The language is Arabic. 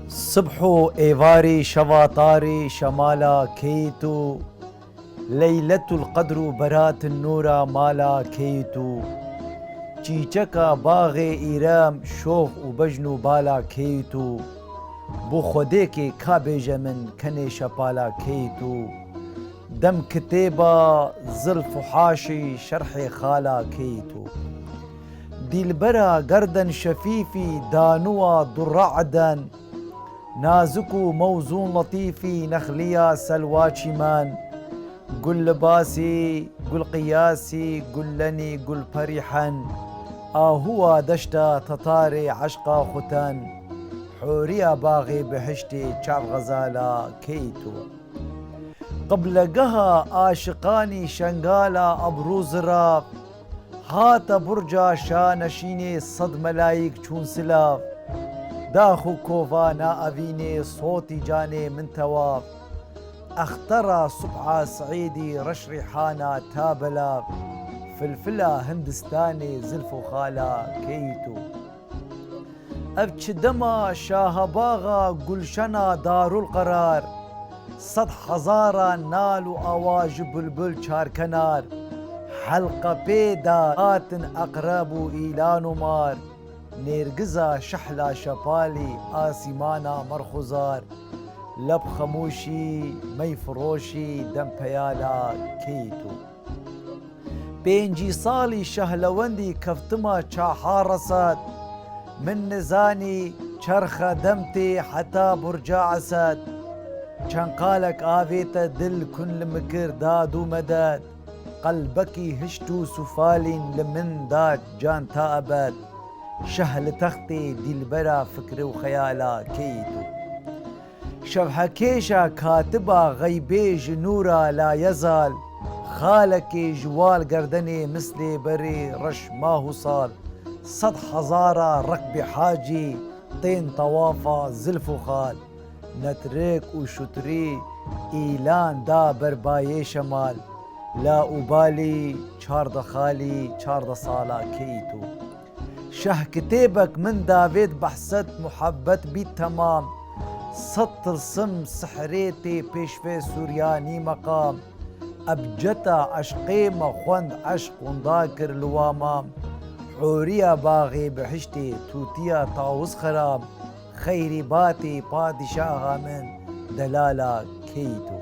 صبح ايواري شواطاري شمالا كيتو ليلة القدر برات النورا مالا كيتو چیچکا باغ ایرام شوف و بجنو بالا كيتو بو خودێکێ کابێژە من کنێ شەپالا كيتو دم كتێبا زلف و حاشی شرحێ خالا كيتو ديلبرا گردن شفيفي دانوا ضرعدا نازك موزون لطيفي نخليا سلواتشي مان قل لباسي قل قياسي قل لني قل فرحا هو دشتا تطاري عشقا ختان حوريا باغي بحشتي شعب غزالا كيتو قبل قها آشقاني شنقالا أبروز راب هات برجا شانشيني صد ملايك چون سلاف داخو كوفا نا أفيني صوتي جاني من تواب اخترى صبحا صعيدي رش ريحانا تابلا فلفلا هندستاني زلفو خالا كيتو ابچ دما شاهباغا گلشنا دار القرار صد حزارا نال و آواج بلبل چارکنار حلقة بيدا آتن أقرب إيلان مار نيرقزا شحلا شبالي آسيمانا مرخزار لب خموشي مي فروشي دم بيالا كيتو بينجي صالي شهلوندي كفتما چاحارسات من نزاني چرخ دمتي حتى برجا عسات چنقالك آفيتا دل كن لمكر دادو مداد قلبكي هشتو سفالين لمن داد جان تابت شهل تختي ديلبرا فكر وخيالا كيتو شبح كيشا كاتبا غيبيج نورا لا يزال خالك جوال قردني مثلي بري رش ما هو صال صد حزارة ركب حاجي طين طوافة زلف خال نترك وشتري إيلان دا برباي شمال لا أبالي چارد خالي چارد صالا كيتو شه كتابك من دافيد بحثت محبت بي تمام سط الصم سحريتي بيشفي سورياني مقام أبجتا عشقي مخوند عشق ونداكر لوامام حوريا باغي بحشتي توتيا طاوز خرام خيري باتي بادشاها من دلالا كيتو